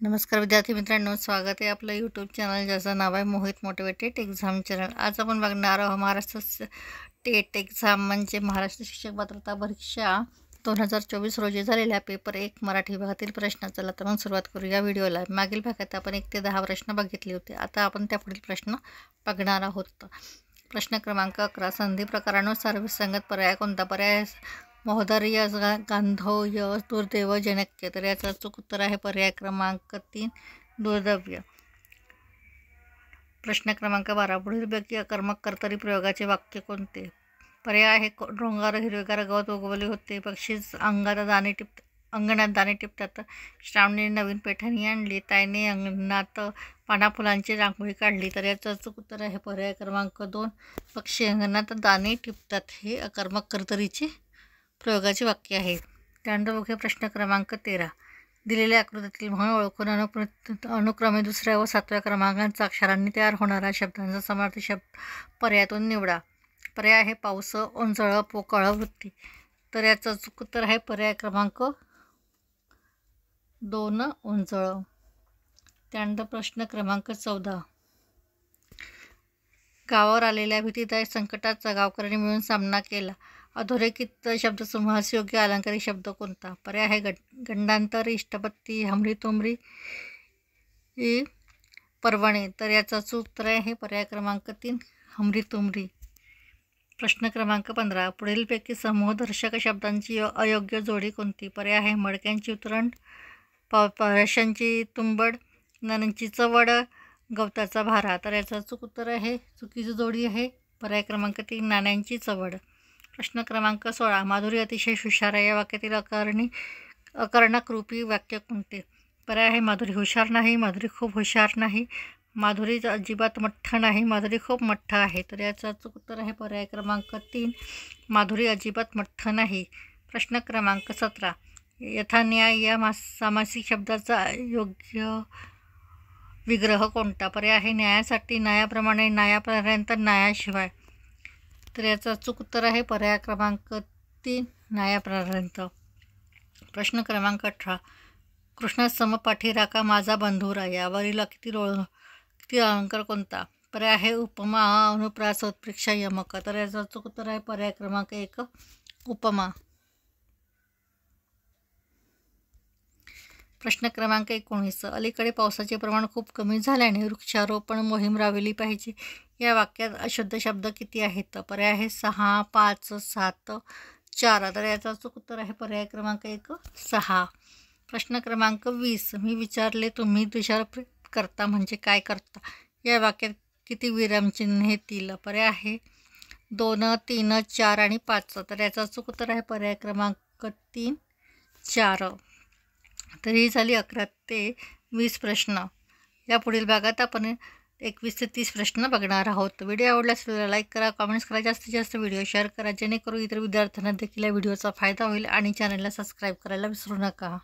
नमस्कार विद्यार्थी मित्रांनो, स्वागत आहे आपलं यूट्यूब चॅनल ज्याचं नाव आहे मोहित मोटिवेटेड एक्झाम चॅनल। आज आपण बघणार आहोत महाराष्ट्र टेट एक्झाम म्हणजे महाराष्ट्र शिक्षक पात्रता परीक्षा 2024 रोजी झालेल्या पेपर 1 मराठी विभागातील प्रश्न। चला तर मग सुरुवात करूया व्हिडिओला। मागील भागात आपण 1 ते 10 प्रश्न बघितले होते, आता आपण त्यापुढील प्रश्न बघणार आहोत। प्रश्न क्रमांक 11, संधी प्रकारानुसार विसंगत पर्याय कोणता? पर्याय महोदर्य, गांधोय, दुर्दैव, जनक्य। तर याचं अचूक उत्तर आहे पर्याय क्रमांक 3 दुर्दैव्य। प्रश्न क्रमांक 12, पुढीलपैकी अकर्मक कर्तरी प्रयोगाचे वाक्य कोणते? पर्याय आहे डोंगर हिरवेगार गवत उगवले होते, पक्षी अंगणात दाणे टिपतात, श्रावणीने नवीन पैठणी आणली, ताईने अंगणात पाना फुलांची रांगोळी काढली। तर याचं अचूक उत्तर आहे पर्याय क्रमांक 2 पक्षी अंगणात दाणे टिपतात हे अकर्मक कर्तरीचे प्रयोगाचे वाक्य आहे। त्यानंतर बघूया प्रश्न क्रमांक 13, दिलेल्या आकृतीतील म्हण ओळखून अनुक्रमे 2ऱ्या व 7व्या क्रमांकांचा अक्षरांनी तयार होणारा शब्दांचा समार्थी शब्द पर्यायातून निवडा। पर्याय आहे पाऊस, ओंजळ, पोकळ, वृत्ती। तर याचं अचूक उत्तर आहे पर्याय क्रमांक 2 ओंजळ। त्यानंतर प्रश्न क्रमांक 14, गावावर आलेल्या भीतीदायक संकटाचा गावकऱ्यांनी मिळून सामना केला। अधोरेखित शब्दसमूहास योग्य अलंकारिक शब्द कोणता? पर्याय आहे गंडांतर, इष्टपत्ती, हमरी-तुमरी, पर्वणे। तर याचं अचूक उत्तर आहे पर्याय क्रमांक 3 हमरी-तुमरी। प्रश्न क्रमांक 15, पुढीलपैकी समूहदर्शक शब्दांची अयोग्य जोडी कोणती? पर्याय आहे मडक्यांची उतरंड, पारशांची तुंबड, नाण्यांची चवड, गवताचा भारा। तर याचं अचूक उत्तर आहे चुकीची जोडी आहे पर्याय क्रमांक 3 नाण्यांची चवड। प्रश्न क्रमांक 16, माधुरी अतिशय हुशार आहे या वाक्यातील अकर्णकरूपी वाक्य कोणते? पर्याय आहे माधुरी हुशार नाही, माधुरी खूप हुशार नाही, माधुरी अजिबात मठ्ठ नाही, माधुरी खूप मठ्ठ आहे। तर याचं अचूक उत्तर आहे पर्याय क्रमांक 3 माधुरी अजिबात मठ्ठ नाही। प्रश्न क्रमांक 17, यथान्याय या सामासिक शब्दाचा योग्य विग्रह कोणता? पर्याय आहे न्यायासाठी, न्यायाप्रमाणे, न्यायापर्यंत, न्यायाशिवाय। तर याचं अचूक उत्तर आहे पर्याय क्रमांक 3 न्यायापर्यंत। प्रश्न क्रमांक 18, कृष्णा समपाठी राखा माझा बंधुरा यावरील किती अलंकार कोणता? पर्याय आहे उपमा, अनुप्रास, उत्प्रेक्षा, यमक। तर याचं अचूक उत्तर आहे पर्याय क्रमांक 1 उपमा। प्रश्न क्रमांक 19, अलीकडे पावसाचे प्रमाण खूप कमी झाल्याने वृक्षारोपण मोहीम राबविली पाहिजे या वाक्यात अशुद्ध शब्द किती आहेत? पर्याय आहे 6, 5, 7, 4। तर याचं अचूक उत्तर आहे पर्याय क्रमांक 1 6। प्रश्न क्रमांक 20, मी विचारले तुम्ही तुषार करता म्हणजे काय करता या वाक्यात किती विरामचिन्हे येतील? पर्याय आहे 2, 3, 4 आणि 5। तर याचं अचूक उत्तर आहे पर्याय क्रमांक 3 4। तर ही झाली 11 ते 20 प्रश्न। या पुढील भागात आपण 21 ते 30 प्रश्न बघणार आहोत। व्हिडिओ आवडल्यास लाईक करा, कमेंट्स करा, जास्तीत जास्त व्हिडिओ शेअर करा जेणेकरून इतर विद्यार्थ्यांना देखील या व्हिडिओचा फायदा होईल आणि चॅनलला सबस्क्राईब करायला विसरू नका।